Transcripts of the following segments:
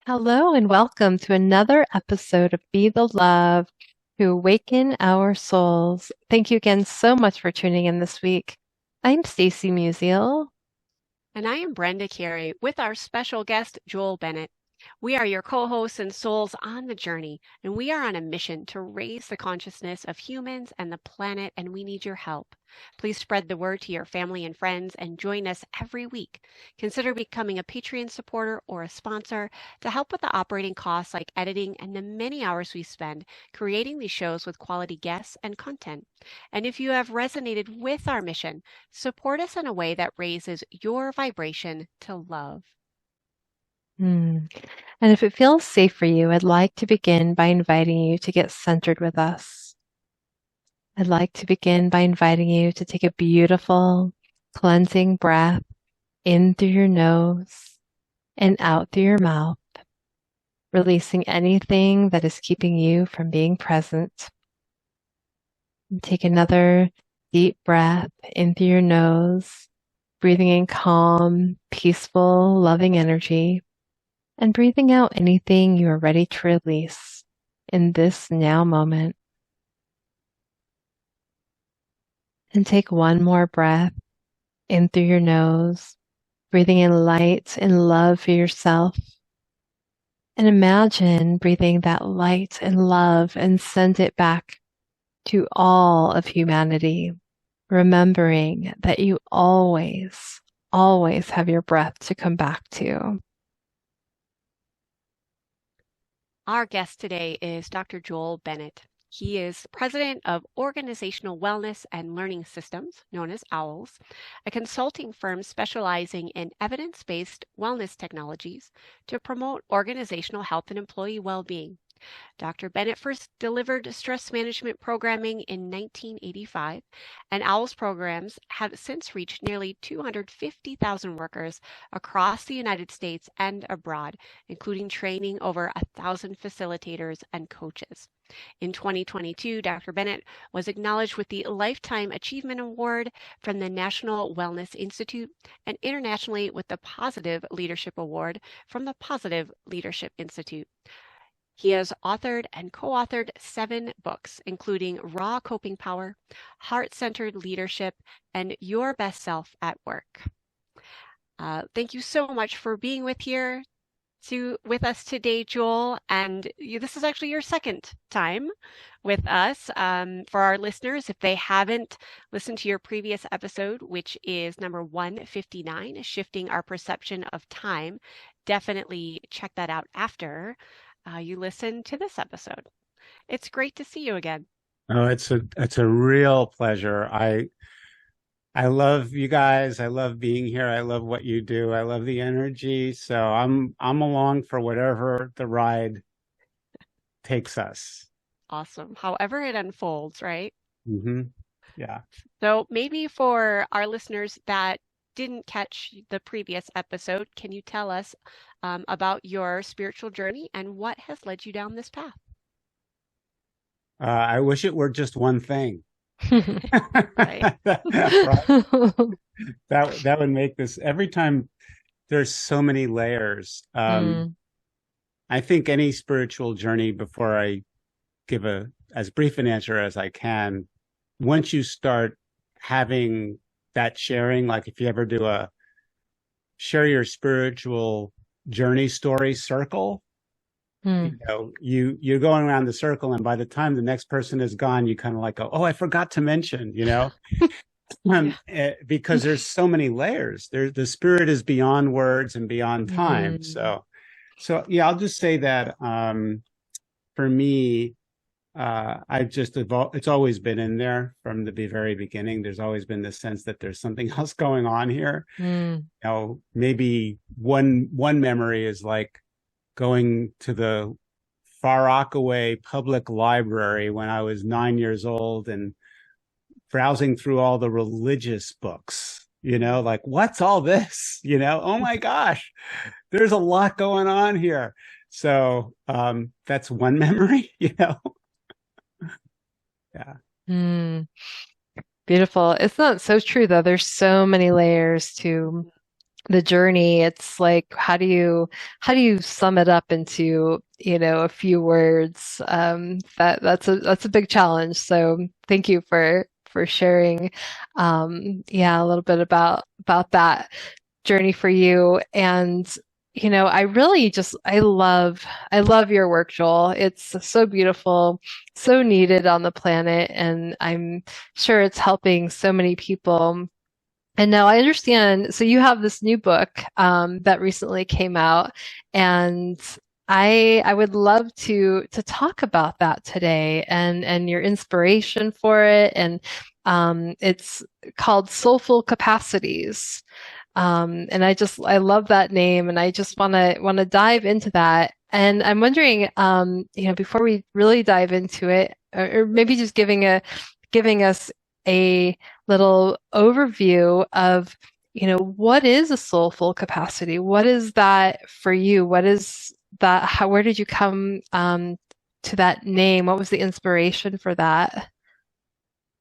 Hello and welcome to another episode of Be the Love to Awaken Our Souls. Thank you again so much for tuning in this week. I'm Stacy Musial. And I am Brenda Carey with our special guest, Joel Bennett. We are your co hosts and souls on the journey, and we are on a mission to raise the consciousness of humans and the planet, and we need your help. Please spread the word to your family and friends and join us every week. Consider becoming a Patreon supporter or a sponsor to help with the operating costs like editing and the many hours we spend creating these shows with quality guests and content. And if you have resonated with our mission, support us in a way that raises your vibration to love. And if it feels safe for you, I'd like to begin by inviting you to get centered with us. I'd like to begin by inviting you to take a beautiful, cleansing breath in through your nose and out through your mouth, releasing anything that is keeping you from being present. And take another deep breath in through your nose, breathing in calm, peaceful, loving energy, and breathing out anything you are ready to release in this now moment. And take one more breath in through your nose, breathing in light and love for yourself. And imagine breathing that light and love and send it back to all of humanity, remembering that you always, always have your breath to come back to. Our guest today is Dr. Joel Bennett. He is president of Organizational Wellness and Learning Systems, known as OWLS, a consulting firm specializing in evidence-based wellness technologies to promote organizational health and employee well-being. Dr. Bennett first delivered stress management programming in 1985, and OWLS programs have since reached nearly 250,000 workers across the United States and abroad, including training over 1,000 facilitators and coaches. In 2022, Dr. Bennett was acknowledged with the Lifetime Achievement Award from the National Wellness Institute and internationally with the Positive Leadership Award from the Positive Leadership Institute. He has authored and co-authored 7 books, including Raw Coping Power, Heart-Centered Leadership, and Your Best Self at Work. Thank you so much for being with us today, Joel. And this is actually your second time with us. For our listeners, if they haven't listened to your previous episode, which is number 159, Shifting Our Perception of Time, definitely check that out after you listen to this episode. It's great to see you again. Oh, it's a real pleasure. I love you guys. I love being here. I love what you do. I love the energy. So I'm along for whatever the ride takes us. Awesome. However it unfolds, right? Hmm. Yeah. So maybe for our listeners that didn't catch the previous episode, can you tell us about your spiritual journey and what has led you down this path? I wish it were just one thing. Right. Right? That would make this every time there's so many layers. Mm, I think any spiritual journey, before I give a as brief an answer as I can, once you start having that sharing, like if you ever do a share your spiritual journey story circle, mm, you're going around the circle, and by the time the next person is gone, you kind of like go, oh, I forgot to mention, Yeah. because there's so many layers. The spirit is beyond words and beyond time. mm, So yeah, I'll just say that for me, I've just evolved. It's always been in there from the very beginning. There's always been this sense that there's something else going on here. mm, Maybe one memory is like going to the Far Rockaway Public Library when I was 9 years old and browsing through all the religious books. Like what's all this? Oh my gosh, there's a lot going on here. So that's one memory. Yeah. Beautiful. It's not so true though. There's so many layers to the journey, it's like, how do you sum it up into, a few words? That's a big challenge. So thank you for sharing, yeah, a little bit about that journey for you. And I really just I love your work, Joel. It's so beautiful, so needed on the planet, and I'm sure it's helping so many people. And now I understand. So you have this new book that recently came out, and I would love to talk about that today and your inspiration for it. And it's called Soulful Capacities. And I love that name, and I just want to dive into that. And I'm wondering, before we really dive into it, or maybe just giving us a little overview of, what is a soulful capacity? What is that for you? What is that? Where did you come to that name? What was the inspiration for that?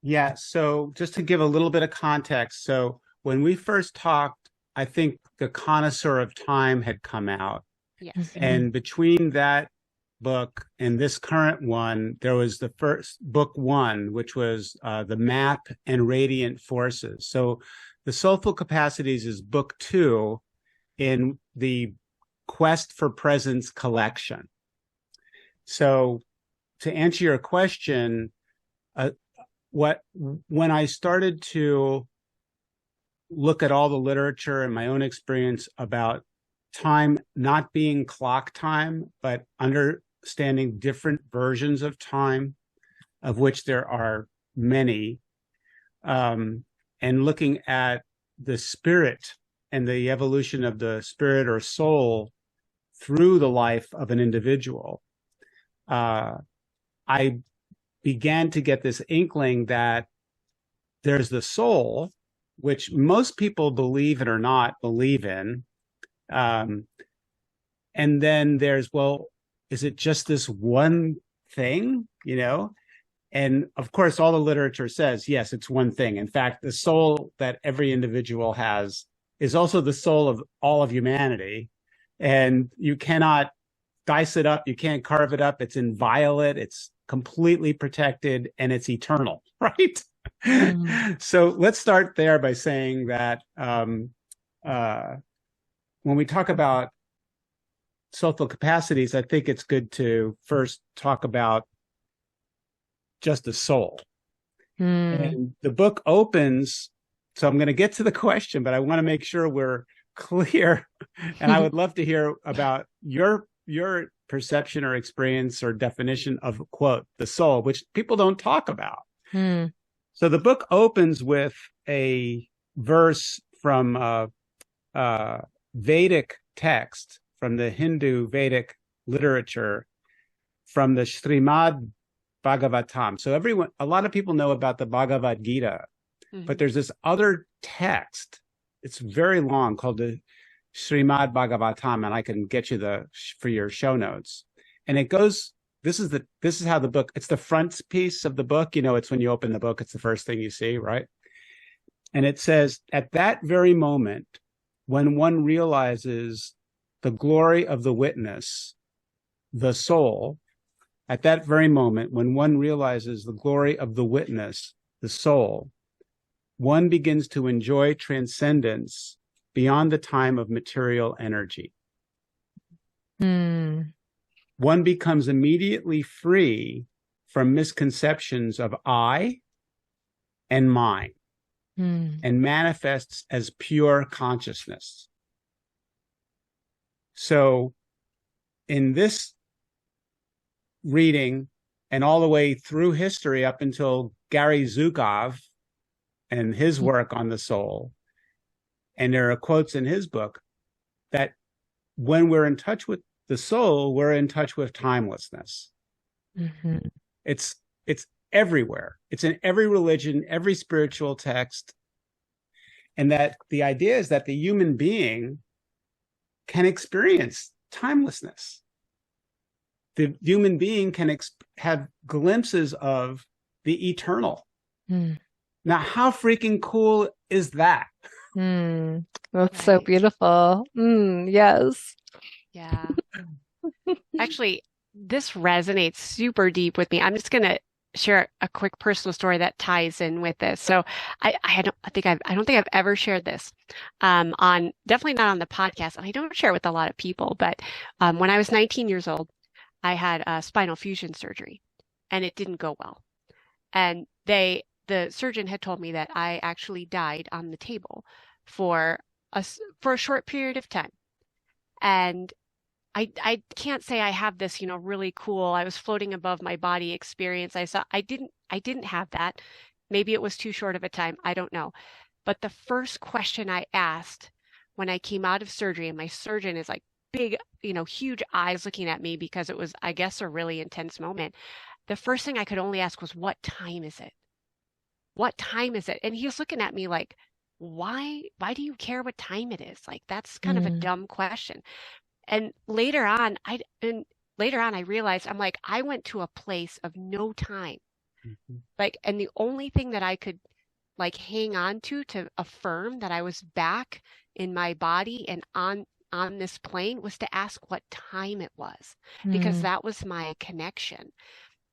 Yeah. So just to give a little bit of context. So when we first talked, I think The Connoisseur of Time had come out. Yes. And between that book and this current one, there was the first book one, which was The Map and Radiant Forces. So the Soulful Capacities is book two in the Quest for Presence collection. So to answer your question, when I started to look at all the literature and my own experience about time not being clock time, but understanding different versions of time, of which there are many, and looking at the spirit and the evolution of the spirit or soul through the life of an individual, I began to get this inkling that there's the soul, which most people believe it or not believe in. And then there's, well, is it just this one thing, And of course, all the literature says, yes, it's one thing. In fact, the soul that every individual has is also the soul of all of humanity. And you cannot dice it up. You can't carve it up. It's inviolate. It's completely protected, and it's eternal, right? So let's start there by saying that when we talk about soulful capacities, I think it's good to first talk about just the soul. And the book opens, so I'm going to get to the question, but I want to make sure we're clear. And I would love to hear about your perception or experience or definition of, quote, the soul, which people don't talk about. So the book opens with a verse from Vedic text, from the Hindu Vedic literature, from the Srimad Bhagavatam. So a lot of people know about the Bhagavad Gita, but there's this other text. It's very long, called the Srimad Bhagavatam, and I can get you for your show notes. And it goes, this is how the book, it's the frontispiece of the book. It's when you open the book, it's the first thing you see, right? And it says, at that very moment, when one realizes the glory of the witness, the soul, at that very moment, when one realizes the glory of the witness, the soul, one begins to enjoy transcendence beyond the time of material energy. One becomes immediately free from misconceptions of I and mine, and manifests as pure consciousness. So in this reading, and all the way through history up until Gary Zukov and his work on the soul, and there are quotes in his book that when we're in touch with the soul, we're in touch with timelessness. It's everywhere. It's in every religion, every spiritual text. And that the idea is that the human being can experience timelessness. The human being can have glimpses of the eternal. Now, how freaking cool is that? That's so Right. beautiful. Yes. Yeah. Actually, this resonates super deep with me. I'm just going to share a quick personal story that ties in with this. So I don't think I've ever shared this on definitely not on the podcast, and I don't share it with a lot of people. But when I was 19 years old, I had a spinal fusion surgery, and it didn't go well. And the surgeon had told me that I actually died on the table for for a short period of time. And I can't say I have this, really cool, I was floating above my body experience. I didn't have that. Maybe it was too short of a time. I don't know. But the first question I asked when I came out of surgery, and my surgeon is like big, huge eyes looking at me because it was, I guess, a really intense moment. The first thing I could only ask was, what time is it? What time is it? And he was looking at me like, why do you care what time it is? Like, that's kind of a Mm, dumb question. And later on I realized I'm like I went to a place of no time. Mhm. Like, and the only thing that I could like hang on to affirm that I was back in my body and on this plane was to ask what time it was, because mm, that was my connection.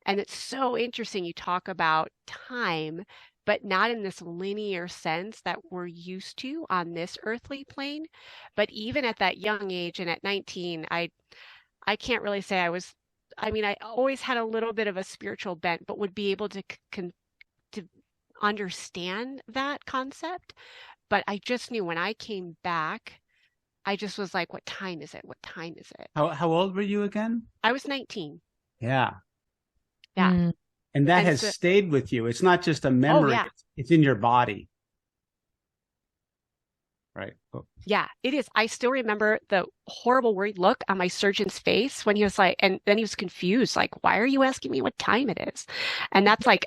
And it's so interesting you talk about time, but not in this linear sense that we're used to on this earthly plane. But even at that young age and at 19, I can't really say I mean, I always had a little bit of a spiritual bent, but would be able to understand that concept. But I just knew when I came back, I just was like, what time is it? What time is it? How old were you again? I was 19. Yeah. Yeah. mm, And that And has so, stayed with you. It's not just a oh memory, yeah. it's in your body, right? Oh, Yeah, it is. I still remember the horrible worried look on my surgeon's face when he was like, and then he was confused, like, why are you asking me what time it is? And that's like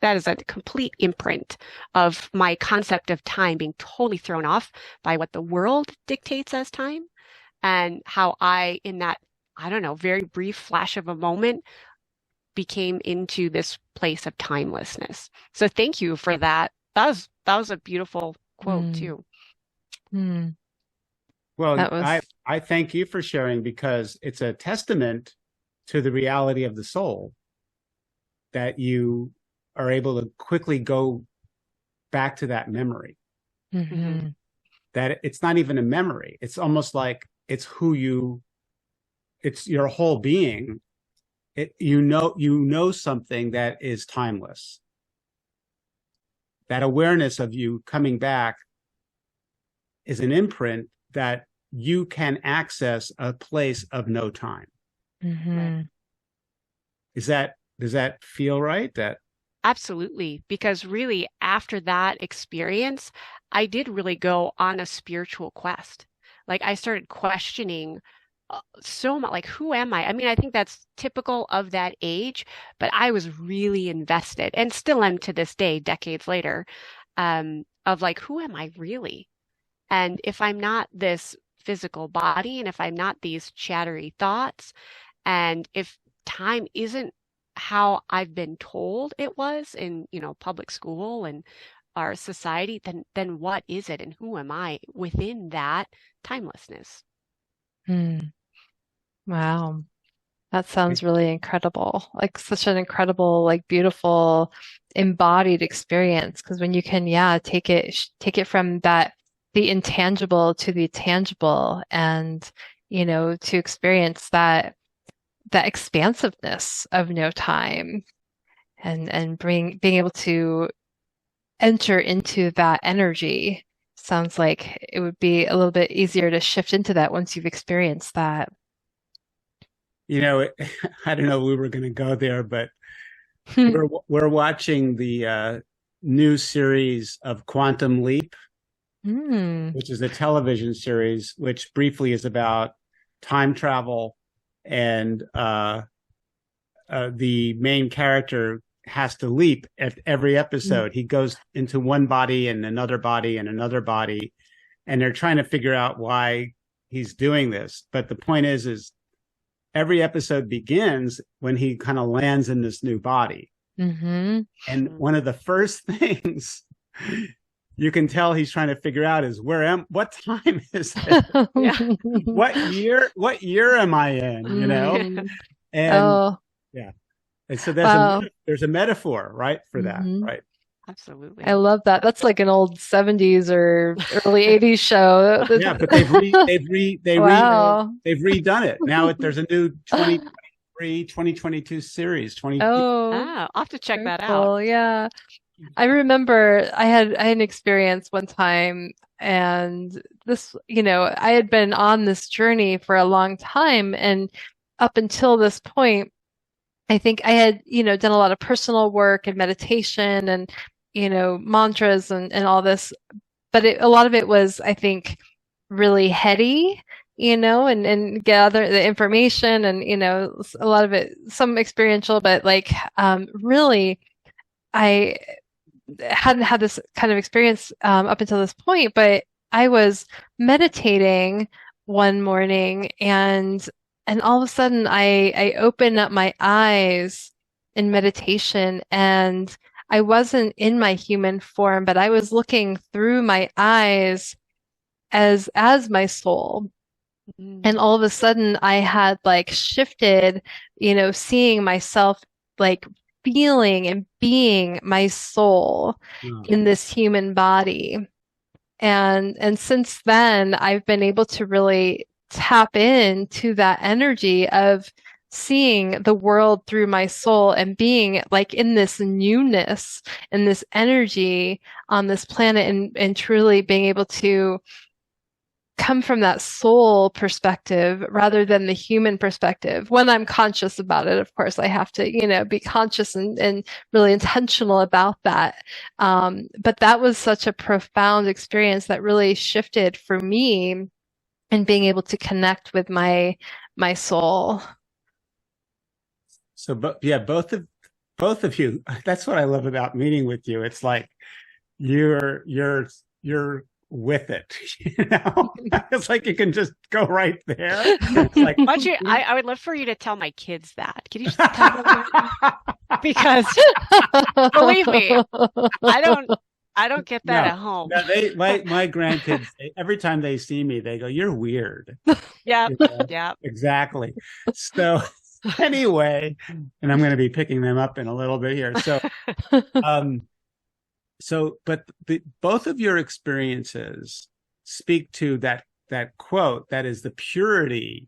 that is a complete imprint of my concept of time being totally thrown off by what the world dictates as time, and how in that, I don't know, very brief flash of a moment became into this place of timelessness. So thank you for that. That was a beautiful quote mm, too. mm. well, That was, I thank you for sharing because it's a testament to the reality of the soul that you are able to quickly go back to that memory. Hmm. hmm That it's not even a memory. It's almost like it's your whole being. You know something that is timeless. That awareness of you coming back is an imprint that you can access a place of no time. Right. hmm Does that feel right? That Absolutely. Because really, after that experience, I did really go on a spiritual quest. Like, I started questioning so much, like, who am I? I mean, I think that's typical of that age, but I was really invested and still am to this day, decades later, of like, who am I really? And if I'm not this physical body, and if I'm not these chattery thoughts, and if time isn't how I've been told it was in, public school and our society, then what is it and who am I within that timelessness? mm. Wow. That sounds really incredible. Like such an incredible, like beautiful embodied experience. Because when you can, yeah, take it from the intangible to the tangible and, to experience that expansiveness of no time and being able to enter into that energy sounds like it would be a little bit easier to shift into that once you've experienced that. you know, I don't know if we were going to go there, but we're watching the new series of Quantum Leap, Mm, which is a television series, which briefly is about time travel and the main character has to leap at every mm, episode. He goes into one body and another body and another body, and they're trying to figure out why he's doing this. But the point is every episode begins when he kind of lands in this new body. hmm And Mm. one of the first things you can tell he's trying to figure out is what time is it? Yeah. What year am I in? You know? Mm. And Oh, yeah. And so wow. there's a metaphor, right, for that, Hmm. right? I Absolutely. love that. That's like an old 70s or early 80s show. Yeah, but Wow. they've redone it. Now there's a new 2022 series, 20. Oh, Oh, I'll have to check very that out. cool. Yeah. I remember I had an experience one time, and this, I had been on this journey for a long time, and up until this point, I think I had, done a lot of personal work and meditation and, mantras and all this, but a lot of it was, I think, really heady, and gather the information and, a lot of it, some experiential, but like, really, I hadn't had this kind of experience up until this point, but I was meditating one morning and all of a sudden I opened up my eyes in meditation and I wasn't in my human form, but I was looking through my eyes as my soul. Mm. And all of a sudden I had like shifted, seeing myself like feeling and being my soul Oh, in this human body. And since then I've been able to really tap into that energy of seeing the world through my soul and being like in this newness and this energy on this planet and truly being able to come from that soul perspective rather than the human perspective. When I'm conscious about it, of course, I have to, be conscious and really intentional about that. But that was such a profound experience that really shifted for me and being able to connect with my soul. so, but yeah, both of you. That's what I love about meeting with you. It's like you're with it. It's like you can just go right there. It's like, Why don't you, I would love for you to tell my kids that. Can you just tell them that? Because believe me, I don't get that no, at home. no, my grandkids, every time they see me, they go, "You're weird." Yep, You know? yep. Exactly. So anyway, and I'm going to be picking them up in a little bit here. Um, but both of your experiences speak to that quote that is the purity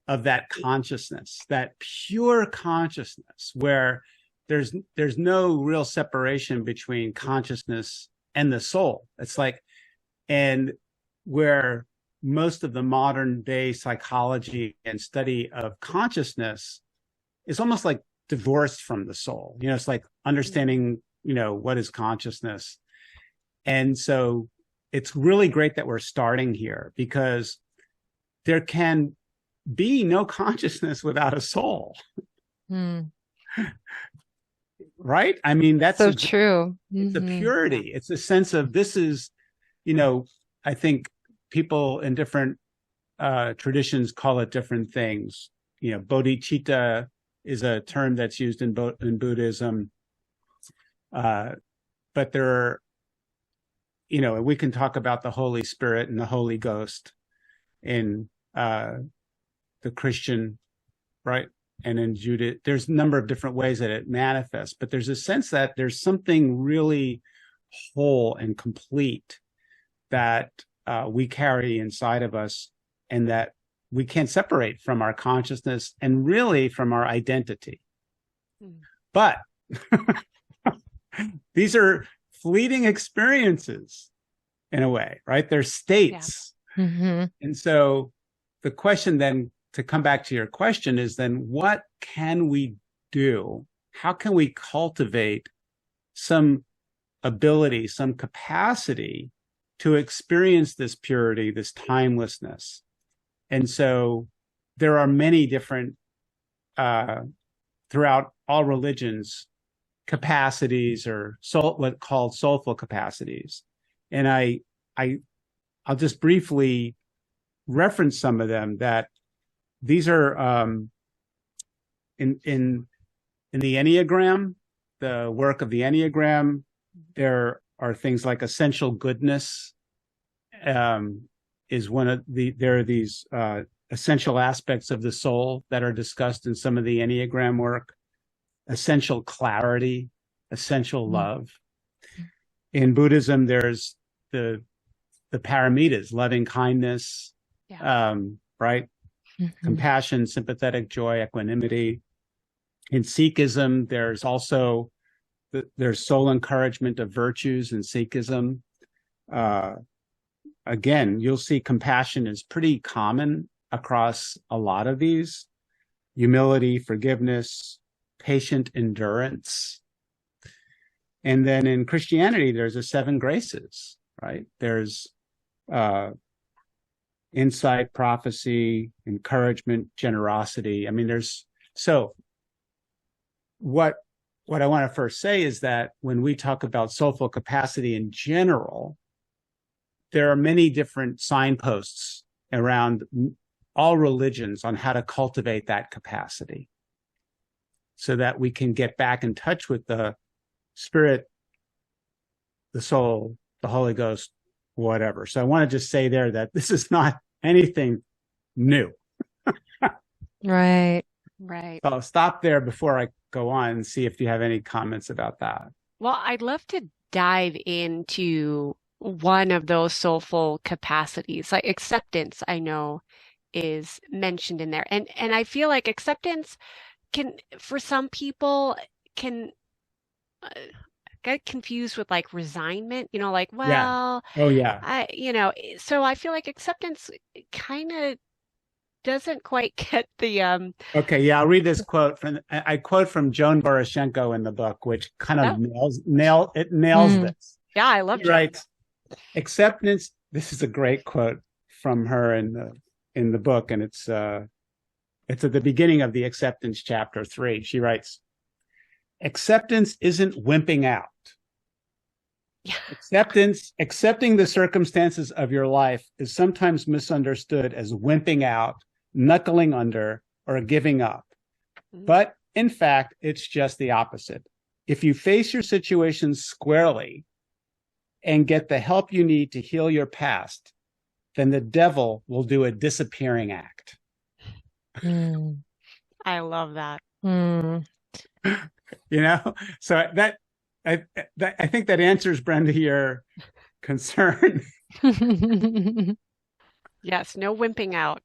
of that consciousness, that pure consciousness where there's no real separation between consciousness and the soul. It's like, and where most of the modern day psychology and study of consciousness is almost like divorced from the soul. It's like understanding, what is consciousness. And so it's really great that we're starting here because there can be no consciousness without a soul. Mm, Right? I mean, so true. it's a Hmm. purity. It's a sense of this is, you know, I think people in different traditions call it different things. Bodhicitta is a term that's used in Buddhism. But there are, we can talk about the Holy Spirit and the Holy Ghost in the Christian, right? And in Judaism, there's a number of different ways that it manifests, but there's a sense that there's something really whole and complete that we carry inside of us and that we can't separate from our consciousness and really from our identity. Mm. But these are fleeting experiences in a way, right? They're states. Yeah. Mm-hmm. And so the question then, to come back to your question, is then what can we do? How can we cultivate some ability, some capacity to experience this purity, this timelessness? And so there are many different, throughout all religions, capacities or what called soulful capacities. And I'll just briefly reference some of them. That these are in the Enneagram, the work of the Enneagram. There are things like essential goodness. Is one of there are these essential aspects of the soul that are discussed in some of the Enneagram work. Essential clarity, essential love. In Buddhism, there's the paramitas: loving kindness, right? Compassion, sympathetic joy, equanimity. In Sikhism, there's also there's soul encouragement of virtues in Sikhism. Again, you'll see compassion is pretty common across a lot of these. Humility, forgiveness, patient endurance. And then in Christianity, there's the 7 graces, right? There's insight, prophecy, encouragement, generosity. I mean, there's so what I want to first say is that when we talk about soulful capacity in general, there are many different signposts around all religions on how to cultivate that capacity so that we can get back in touch with the spirit, the soul, the Holy Ghost, whatever. So I want to just say there that this is not anything new. Right. Right. So I'll stop there before I go on and see if you have any comments about that. Well, I'd love to dive into one of those soulful capacities. Like acceptance, I know is mentioned in there. And I feel like acceptance can, for some people, can get confused with like resignment, like, well, oh yeah, so I feel like acceptance kind of doesn't quite get the Okay, yeah, I'll read this quote I quote from Joan Boroshenko in the book, which kind of nails this. Yeah, I love She writes, acceptance. This is a great quote from her in the book, and it's at the beginning of the acceptance chapter 3. She writes, acceptance isn't wimping out. Yeah. Accepting the circumstances of your life is sometimes misunderstood as wimping out, knuckling under, or giving up. But in fact, it's just the opposite. If you face your situation squarely and get the help you need to heal your past, then the devil will do a disappearing act. I love that. So I think that answers, Brenda, your concern. Yes, no wimping out.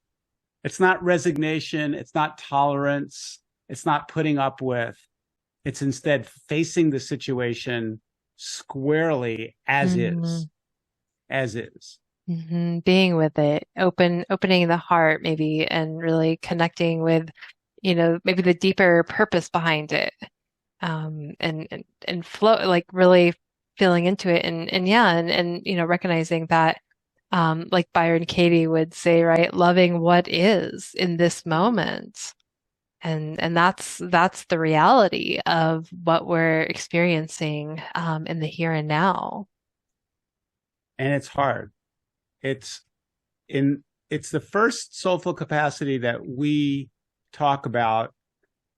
It's not resignation. It's not tolerance. It's not putting up with. It's instead facing the situation squarely as is. Being with it, opening the heart maybe, and really connecting with, maybe the deeper purpose behind it. And flow, like really feeling into it and recognizing that, like Byron Katie would say, right, loving what is in this moment. And that's the reality of what we're experiencing in the here and now. And it's hard. It's the first soulful capacity that we talk about,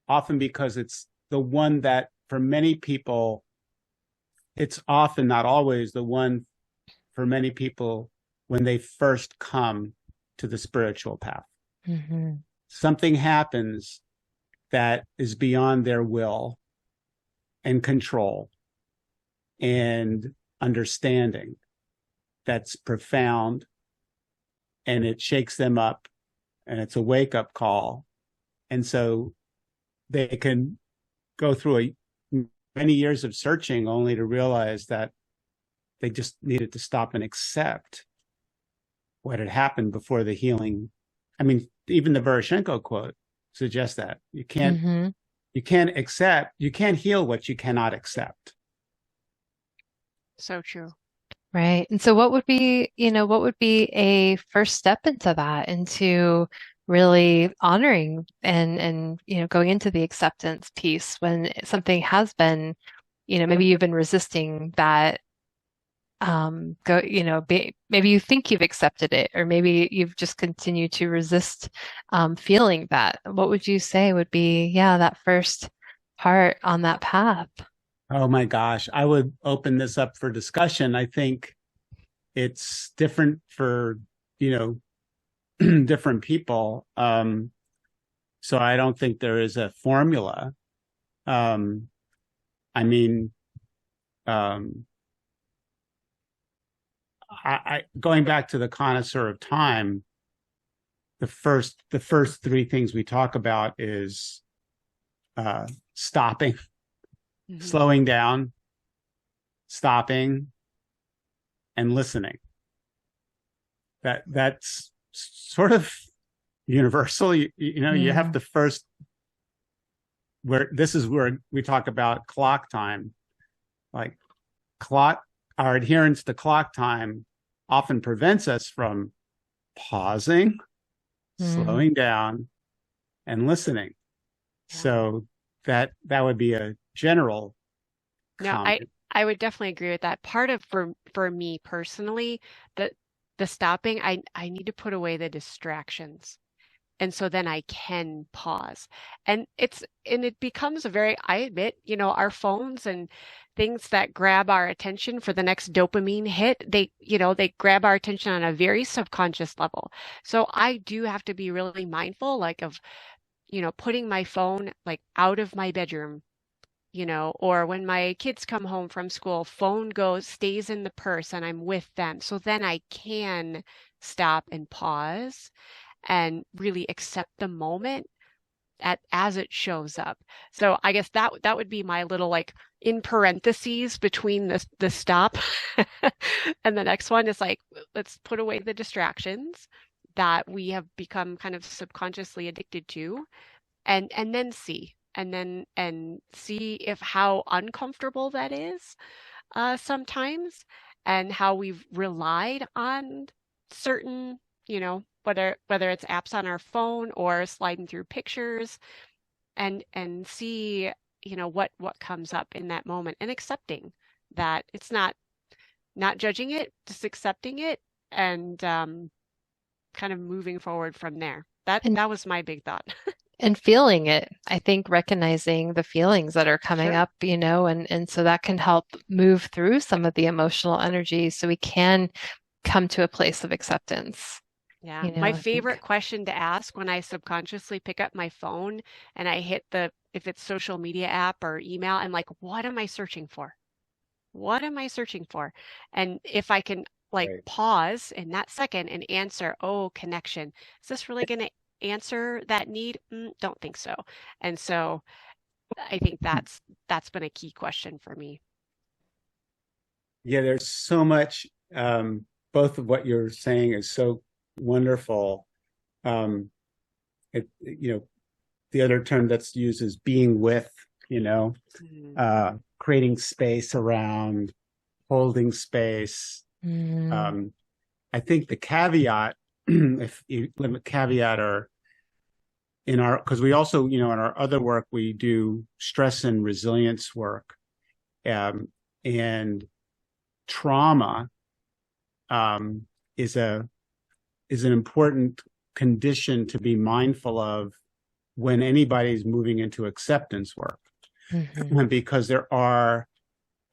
often because it's the one that for many people, it's often, not always, the one for many people when they first come to the spiritual path. Something happens that is beyond their will and control and understanding, that's profound, and it shakes them up, and it's a wake-up call. And so they can go through many years of searching only to realize that they just needed to stop and accept what had happened before the healing. I mean, even the Voroshenko quote suggests that you can't heal what you cannot accept. So true. Right. And so what would be a first step into that, into really honoring and going into the acceptance piece when something has been, maybe you've been resisting that, maybe you think you've accepted it, or maybe you've just continued to resist feeling that. What would you say would be, that first part on that path? Oh my gosh, I would open this up for discussion. I think it's different for, you different people. So I don't think there is a formula. Um, I mean, um, going back to the connoisseur of time, the first three things we talk about is stopping, Mm-hmm. slowing down, stopping, and listening. That's sort of universal. You have Mm, to first, where this is where we talk about clock time. Like clock, our adherence to clock time often prevents us from pausing, mm. slowing down, and listening. Yeah. So that would be a general No, I comment. I would definitely agree with that. Part of for me personally, the the stopping, I need to put away the distractions. And so then I can pause. And it becomes a very, I admit, our phones and things that grab our attention for the next dopamine hit, they grab our attention on a very subconscious level. So I do have to be really mindful, like of, putting my phone like out of my bedroom, or when my kids come home from school, stays in the purse and I'm with them. So then I can stop and pause and really accept the moment as it shows up. So I guess that would be my little like in parentheses between the stop and the next one is like let's put away the distractions that we have become kind of subconsciously addicted to and then see if how uncomfortable that is sometimes and how we've relied on certain, whether it's apps on our phone or sliding through pictures and see, what comes up in that moment and accepting that it's not judging it, just accepting it and kind of moving forward from there. That And that was my big thought. and feeling it. I think recognizing the feelings that are coming Sure. up, and so that can help move through some of the emotional energy so we can come to a place of acceptance. Yeah. My I favorite think. question to ask when I subconsciously pick up my phone and I hit if it's social media app or email, I'm like, what am I searching for? What am I searching for? And if I can like Right. pause in that second and answer, oh, connection, is this really going to answer that need? Don't think so. And so I think that's been a key question for me. Yeah, there's so much. Both of what you're saying is so wonderful. Um, the other term that's used is being with, you know, Mm, creating space around, holding space. Mm, Um, I think the caveat, if you limit caveat, or in our, because we also, in our other work, we do stress and resilience work, and trauma um, is a is an important condition to be mindful of when anybody's moving into acceptance work, mhm, because there are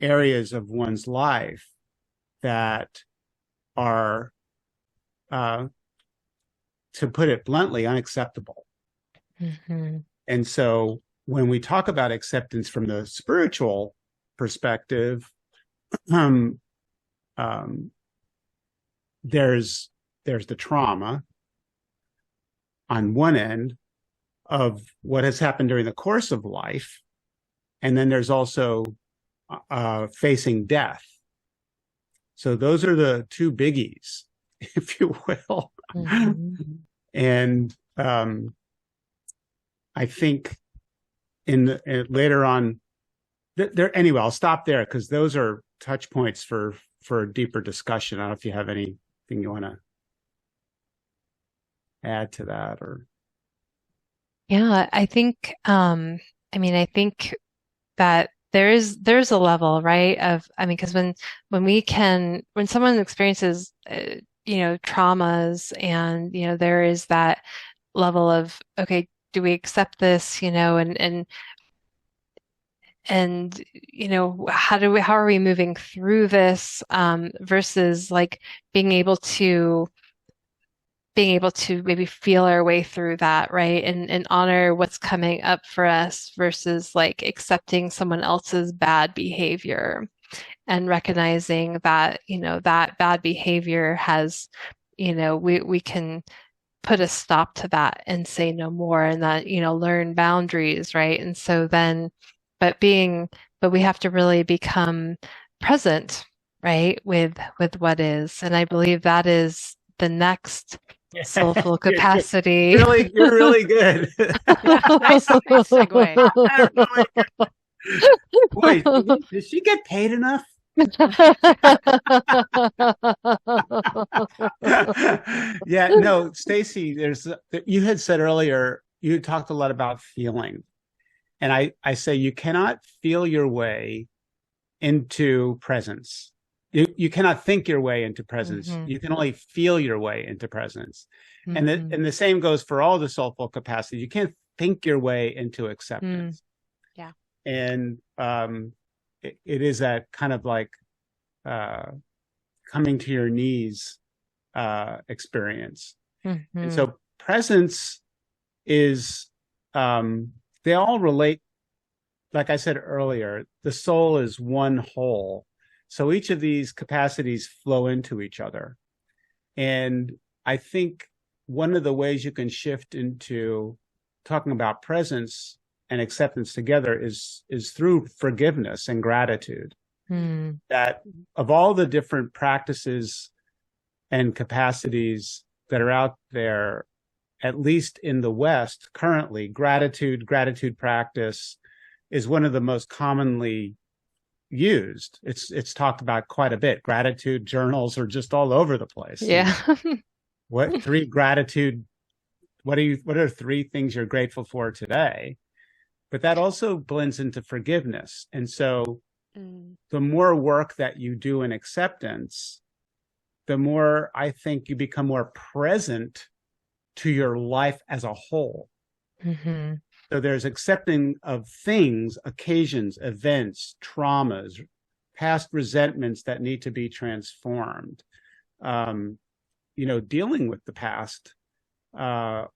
areas of one's life that are, uh, to put it bluntly, unacceptable. mhm, And so when we talk about acceptance from the spiritual perspective, um, um, there's the trauma on one end of what has happened during the course of life, and then there's also facing death. So those are the two biggies, if you will. mhm. And I think later on there. Anyway, I'll stop there because those are touch points for a deeper discussion. I don't know if you have anything you want to add to that, or Yeah, I think, I think that there's a level, right, because when someone experiences, traumas and, there is that level of, okay, do we accept this, and how are we moving through this, versus like being able to maybe feel our way through that, right? And honor what's coming up for us versus like accepting someone else's bad behavior and recognizing that, that bad behavior has, we can put a stop to that and say no more, and that, learn boundaries, right? And so then, but we have to really become present, right? With what is. And I believe that is the next soulful capacity. You're really good. Nice segue. Boy, did she get paid enough? Yeah, no, Stacy, you had said earlier, you talked a lot about feeling. And I say you cannot feel your way into presence. You cannot think your way into presence. Mm-hmm. You can only feel your way into presence. Mm-hmm. And the same goes for all the soulful capacities. You can't think your way into acceptance. Yeah. And it is that kind of like coming to your knees experience. Mm-hmm. And so presence is, they all relate. Like I said earlier, the soul is one whole. So each of these capacities flow into each other. And I think one of the ways you can shift into talking about presence and acceptance together is through forgiveness and gratitude. That of all the different practices and capacities that are out there, at least in the West currently, gratitude practice is one of the most commonly used. It's talked about quite a bit. Gratitude journals are just all over the place. Yeah. What are 3 things you're grateful for today? But that also blends into forgiveness. And so the more work that you do in acceptance, the more I think you become more present to your life as a whole. Mm-hmm. So there's accepting of things, occasions, events, traumas, past resentments that need to be transformed. Dealing with the past, or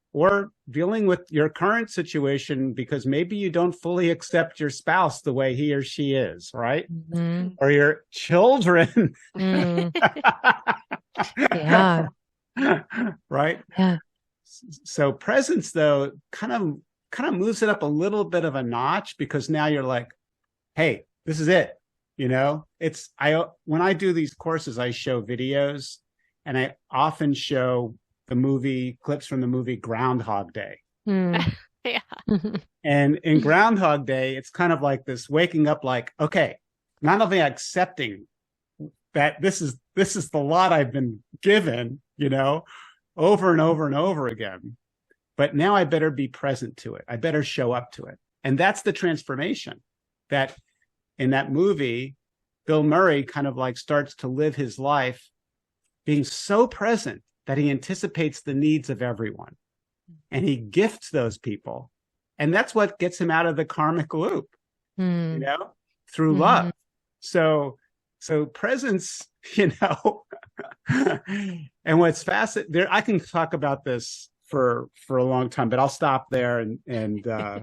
dealing with your current situation because maybe you don't fully accept your spouse the way he or she is, right? Mm-hmm. Or your children. Yeah. Right? Yeah. So presence, though, kind of moves it up a little bit of a notch, because now you're like, hey, this is it. When I do these courses, I show videos, and I often show clips from the movie Groundhog Day. Yeah. And in Groundhog Day, it's kind of like this waking up, like, okay, not only accepting that this is the lot I've been given, over and over and over again, but now I better be present to it. I better show up to it. And that's the transformation that in that movie, Bill Murray kind of like starts to live his life being so present that he anticipates the needs of everyone, and he gifts those people. And that's what gets him out of the karmic loop, through love. So presence, and what's fascinating there, I can talk about this for a long time, but I'll stop there and yeah.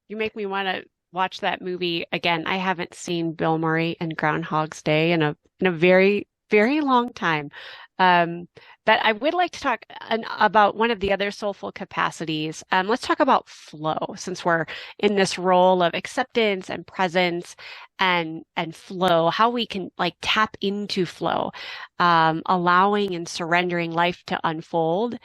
You make me want to watch that movie again. I haven't seen Bill Murray and Groundhog's Day in a very, very long time. But I would like to talk about one of the other soulful capacities. Let's talk about flow, since we're in this role of acceptance and presence and flow, how we can like tap into flow, allowing and surrendering life to unfold.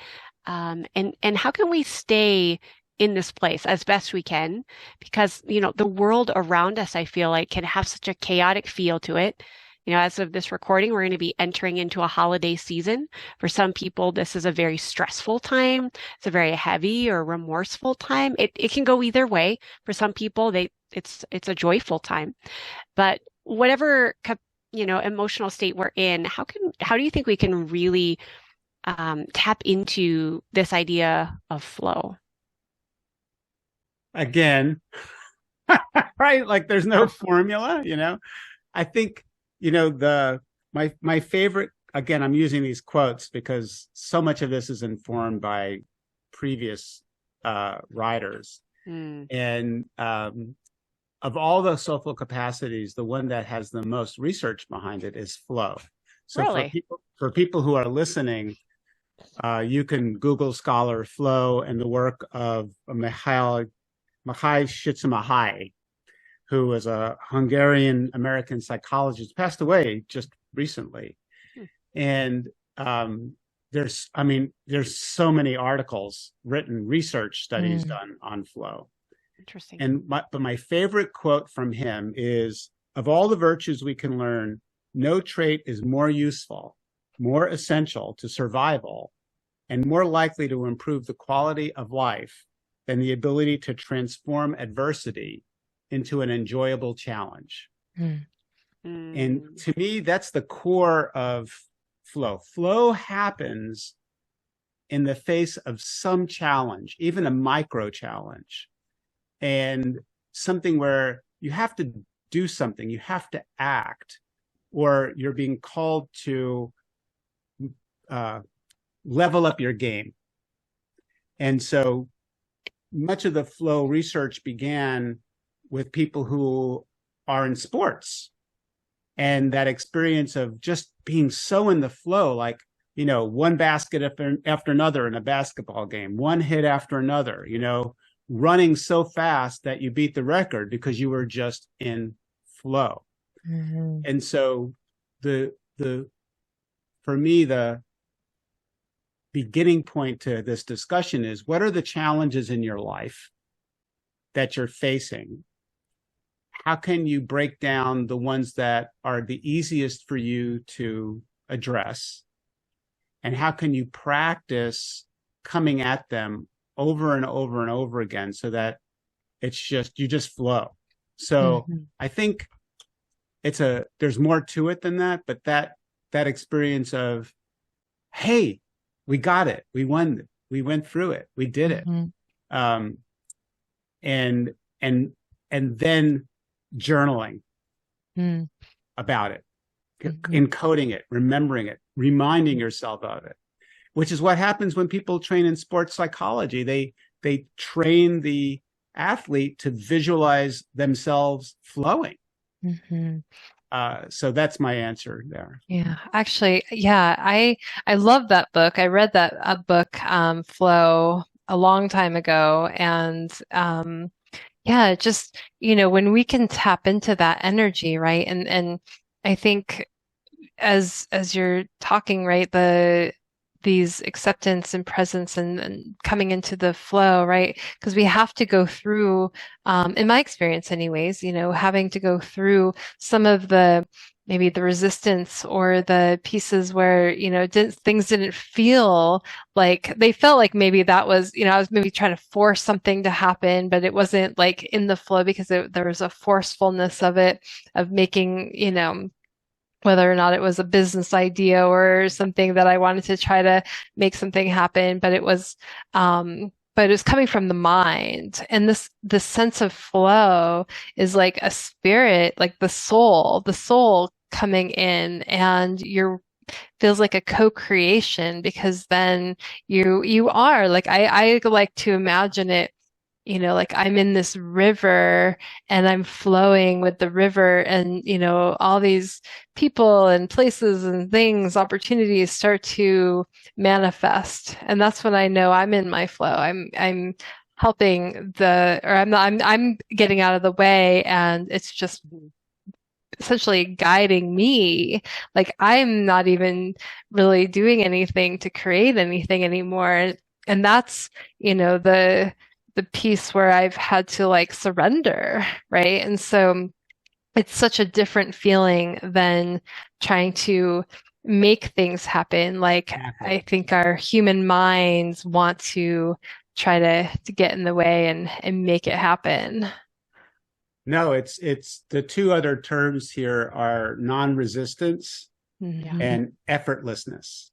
And how can we stay in this place as best we can? Because, the world around us, I feel like, can have such a chaotic feel to it. As of this recording, we're going to be entering into a holiday season. For some people, this is a very stressful time. It's a very heavy or remorseful time. It can go either way. For some people, it's a joyful time. But whatever emotional state we're in, how do you think we can really tap into this idea of flow? again, right? Like there's no formula, I think, my favorite, again, I'm using these quotes because so much of this is informed by previous writers. And of all the soulful capacities, the one that has the most research behind it is flow. So Really? for people who are listening, you can Google Scholar Flow and the work of Mihaly Csikszentmihalyi, who was a Hungarian American psychologist, passed away just recently. And there's so many articles written, research studies done on flow. Interesting. But my favorite quote from him is, of all the virtues we can learn, no trait is more useful, more essential to survival, and more likely to improve the quality of life than the ability to transform adversity into an enjoyable challenge. And to me, that's the core of flow. Flow happens in the face of some challenge, even a micro challenge, and something where you have to do something, you have to act, or you're being called to level up your game. And so much of the flow research began with people who are in sports, and that experience of just being so in the flow, like, one basket after another in a basketball game, one hit after another, running so fast that you beat the record because you were just in flow. And so for me, the beginning point to this discussion is, what are the challenges in your life that you're facing? How can you break down the ones that are the easiest for you to address? And how can you practice coming at them over and over and over again so that you just flow? So I think there's more to it than that, but that experience of, hey, we got it, we won it, we went through it, we did it. And then journaling about it, encoding it, remembering it, reminding yourself of it, which is what happens when people train in sports psychology. They train the athlete to visualize themselves flowing. So that's my answer there. Yeah, actually, yeah, I love that book. I read that book, Flow, a long time ago, and yeah, just, when we can tap into that energy, right? And I think as you're talking, right, these acceptance and presence and coming into the flow, right? Because we have to go through, in my experience anyways, having to go through some of maybe the resistance or the pieces where, things didn't feel like, they felt like maybe that was, I was maybe trying to force something to happen, but it wasn't like in the flow because there was a forcefulness of it, of making, whether or not it was a business idea or something that I wanted to try to make something happen, but it was coming from the mind. And this sense of flow is like a spirit, like the soul coming in, and feels like a co-creation, because then you are like, I like to imagine it, like I'm in this river and I'm flowing with the river, and, all these people and places and things, opportunities start to manifest. And that's when I know I'm in my flow. I'm helping I'm getting out of the way, and it's just essentially guiding me. Like I'm not even really doing anything to create anything anymore. And that's, the piece where I've had to like surrender, right? And so it's such a different feeling than trying to make things happen. Like I think our human minds want to try to get in the way and make it happen. No, it's the two other terms here are non-resistance and effortlessness.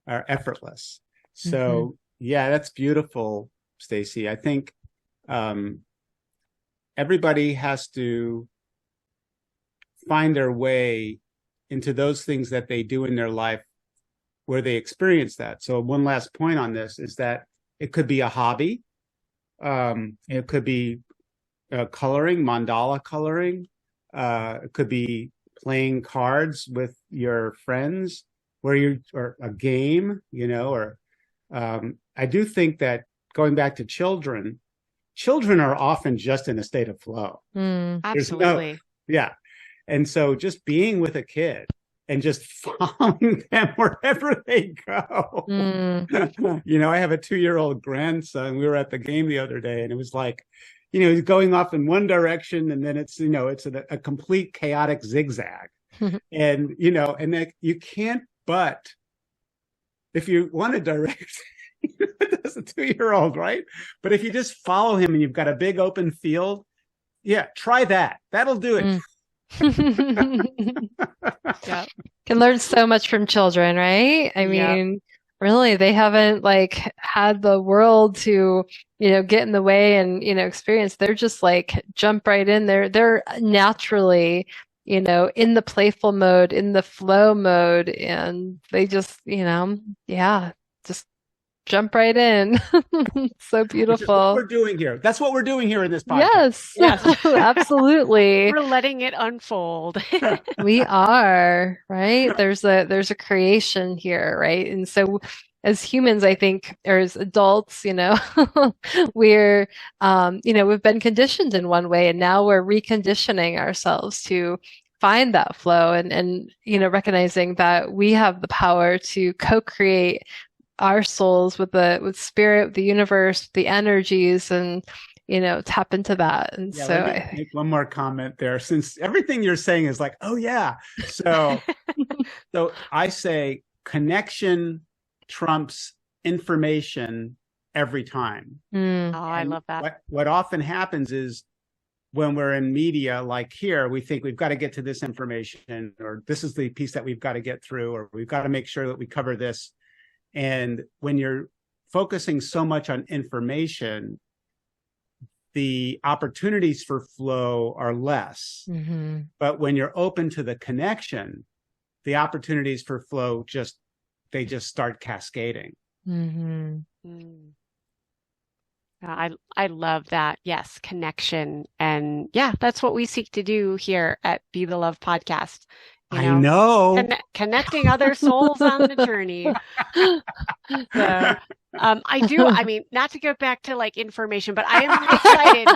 Are effortless. So yeah, that's beautiful, Stacy. I think everybody has to find their way into those things that they do in their life where they experience that. So one last point on this is that it could be a hobby. It could be coloring, mandala coloring. It could be playing cards with your friends, or a game, or I do think that going back to children are often just in a state of flow. Absolutely. Yeah. And so just being with a kid and just following them wherever they go. I have a 2-year-old grandson. We were at the game the other day, and it was like, he's going off in one direction, and then it's a complete chaotic zigzag. And, and that you can't, but if you want to direct, that's a 2-year-old, right? But if you just follow him and you've got a big open field, yeah, try that. That'll do it. Yeah. Can learn so much from children, right? I mean, really, they haven't had the world to, get in the way and, experience. They're just jump right in there. They're naturally, in the playful mode, in the flow mode, and they just, just jump right in. So beautiful. Which is what we're doing here. That's what we're doing here in this podcast. Yes. Absolutely. We're letting it unfold. We are, right? There's a creation here, right? And so as humans, I think, or as adults, we're, we've been conditioned in one way, and now we're reconditioning ourselves to find that flow and recognizing that we have the power to co-create our souls with spirit, with the universe, the energies, and tap into that. And so let me make one more comment there, since everything you're saying is like, oh yeah. So I say connection trumps information every time. I love that. What often happens is when we're in media, like here, we think we've got to get to this information, or this is the piece that we've got to get through, or we've got to make sure that we cover this. And when you're focusing so much on information, the opportunities for flow are less. But when you're open to the connection, the opportunities for flow just start cascading. I love that. Yes, connection. And yeah, that's what we seek to do here at Be the Love podcast. I know. Connecting other souls on the journey. So, I mean, not to go back to information, but I am excited.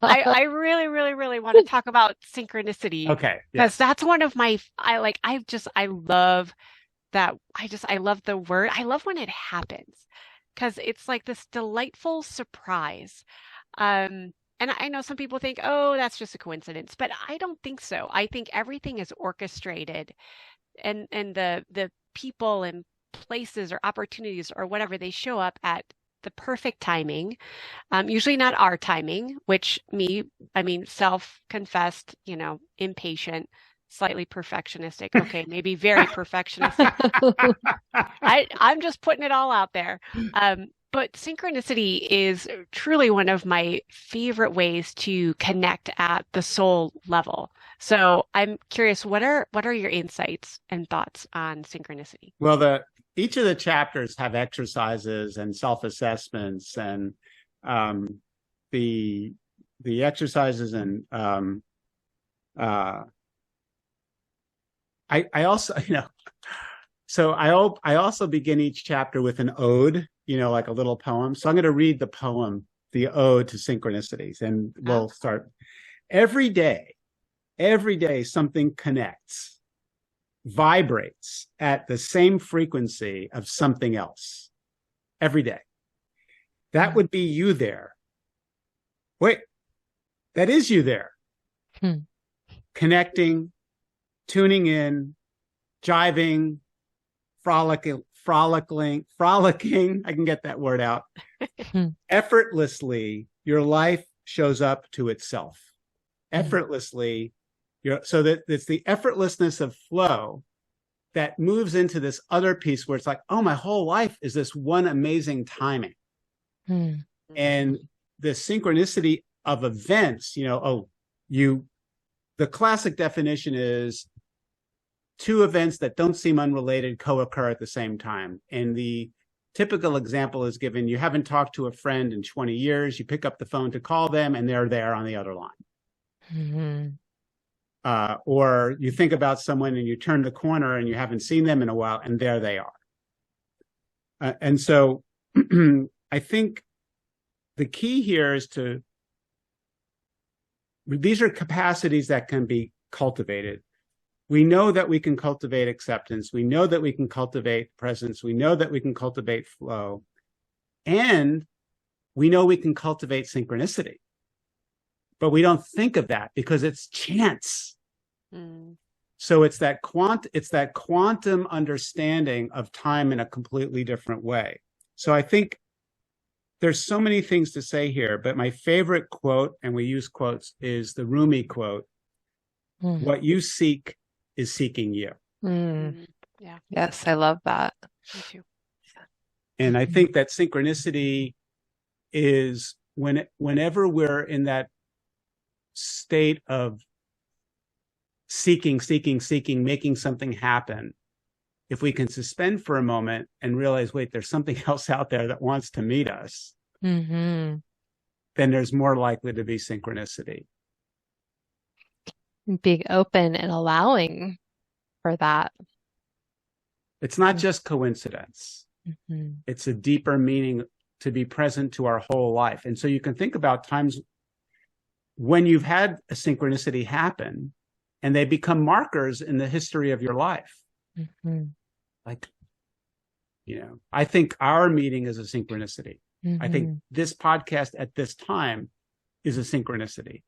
I really, really, really want to talk about synchronicity. Okay. Because that's one of my, I love that. I love the word. I love when it happens, because it's like this delightful surprise. And I know some people think, oh, that's just a coincidence, but I don't think so. I think everything is orchestrated, and the people and places or opportunities or whatever, they show up at the perfect timing. Usually not our timing, which self-confessed, impatient, slightly perfectionistic. Okay, maybe very perfectionistic. I'm just putting it all out there. But synchronicity is truly one of my favorite ways to connect at the soul level. So I'm curious, what are your insights and thoughts on synchronicity? Well, each of the chapters have exercises and self-assessments, and the exercises, and I also, so I also begin each chapter with an ode, like a little poem. So I'm going to read the poem, the ode to synchronicities, and we'll start. Every day something connects, vibrates at the same frequency of something else. Every day. That would be you there. Wait, that is you there. Connecting, tuning in, jiving, frolicking, I can get that word out. Effortlessly, your life shows up to itself. Effortlessly, so that it's the effortlessness of flow that moves into this other piece where it's like, oh, my whole life is this one amazing timing. And the synchronicity of events, the classic definition is two events that don't seem unrelated co-occur at the same time. And the typical example is given: you haven't talked to a friend in 20 years, you pick up the phone to call them, and they're there on the other line. Mm-hmm. Or you think about someone and you turn the corner and you haven't seen them in a while, and there they are. And so I think the key here is these are capacities that can be cultivated. We know that we can cultivate acceptance. We know that we can cultivate presence. We know that we can cultivate flow. And we know we can cultivate synchronicity. But we don't think of that because it's chance. Mm. So it's that quantum understanding of time in a completely different way. So I think there's so many things to say here, but my favorite quote, and we use quotes, is the Rumi quote: what you seek is seeking you. Yeah. Yes, I love that. Me too. And I think that synchronicity is whenever we're in that state of seeking, making something happen, if we can suspend for a moment and realize, wait, there's something else out there that wants to meet us, then there's more likely to be synchronicity. Being open and allowing for that. It's not just coincidence. It's a deeper meaning to be present to our whole life. And so you can think about times when you've had a synchronicity happen and they become markers in the history of your life. Like, I think our meeting is a synchronicity. I think this podcast at this time is a synchronicity.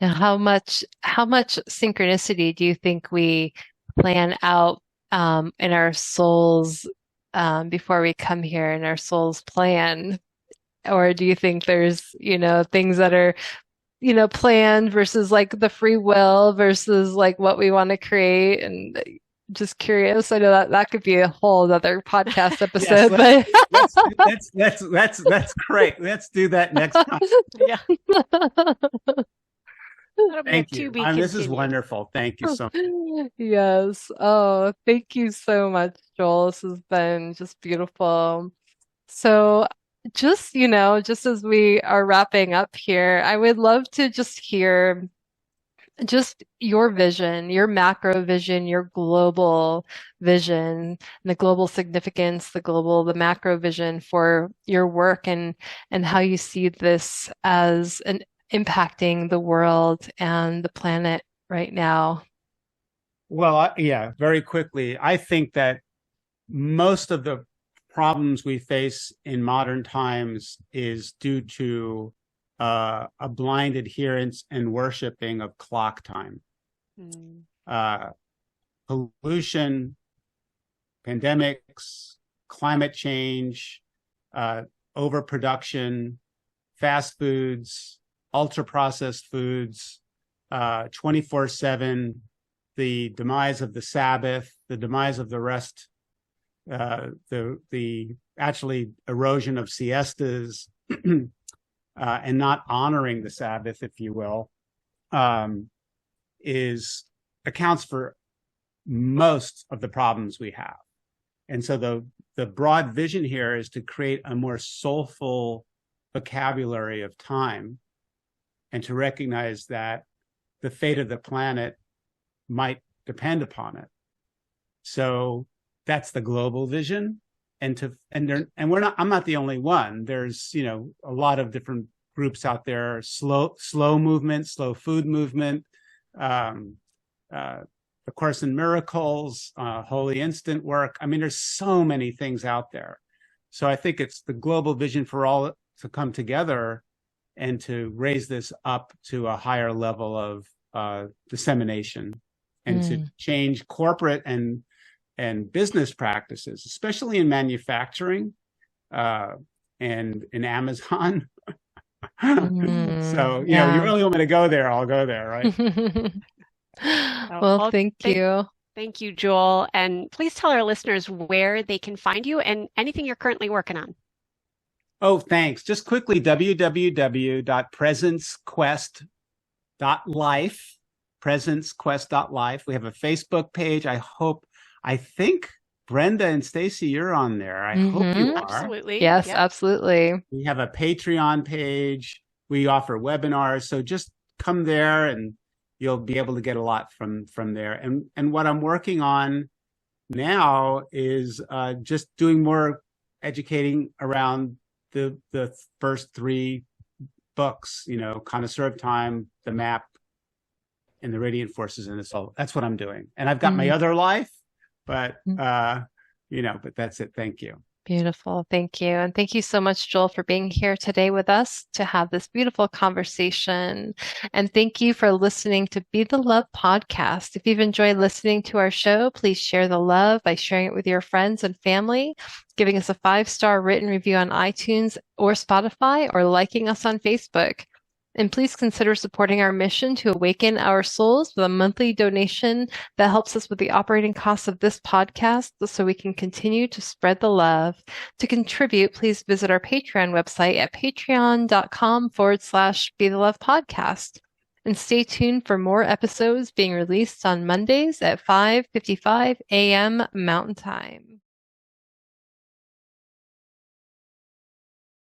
Now, how much synchronicity do you think we plan out in our souls before we come here, in our soul's plan? Or do you think there's, things that are, planned versus like the free will versus like what we want to create? And just curious. I know that could be a whole other podcast episode, yes, that's great. Let's do that next time. Yeah. Thank you. This is wonderful. Thank you so much. Yes. Oh, thank you so much, Joel. This has been just beautiful. So just as we are wrapping up here, I would love to just hear just your vision, your macro vision, your global vision, the global significance, the macro vision for your work and how you see this as an impacting the world and the planet right now. Well, very quickly. I think that most of the problems we face in modern times is due to a blind adherence and worshiping of clock time. Pollution, pandemics, climate change, overproduction, fast foods, ultra-processed foods, 24/7, the demise of the Sabbath, the demise of the rest, the actually erosion of siestas, and not honoring the Sabbath, if you will, accounts for most of the problems we have. And so the broad vision here is to create a more soulful vocabulary of time and to recognize that the fate of the planet might depend upon it. So that's the global vision. I'm not the only one. There's, a lot of different groups out there, slow movement, slow food movement, the Course in Miracles, Holy Instant work. I mean, there's so many things out there. So I think it's the global vision for all to come together and to raise this up to a higher level of dissemination and to change corporate and business practices, especially in manufacturing and in Amazon. So, you really want me to go there, I'll go there, right? Well, thank you. Thank you, Joel. And please tell our listeners where they can find you and anything you're currently working on. Oh, thanks. Just quickly, www.presencequest.life, presencequest.life. We have a Facebook page. I think Brenda and Stacy, you're on there. I hope you are. Absolutely. Yes, Yep. absolutely. We have a Patreon page. We offer webinars. So just come there and you'll be able to get a lot from there. And what I'm working on now is just doing more educating around the first three books, Connoisseur of Time, The Map, and The Radiant Forces in the Soul. That's what I'm doing. And I've got my other life, but but that's it. Thank you. Beautiful. Thank you. And thank you so much, Joel, for being here today with us to have this beautiful conversation. And thank you for listening to Be the Love podcast. If you've enjoyed listening to our show, please share the love by sharing it with your friends and family, giving us a 5-star written review on iTunes or Spotify, or liking us on Facebook. And please consider supporting our mission to awaken our souls with a monthly donation that helps us with the operating costs of this podcast so we can continue to spread the love. To contribute, please visit our Patreon website at patreon.com/Be the Love podcast. And stay tuned for more episodes being released on Mondays at 5:55 a.m. Mountain Time.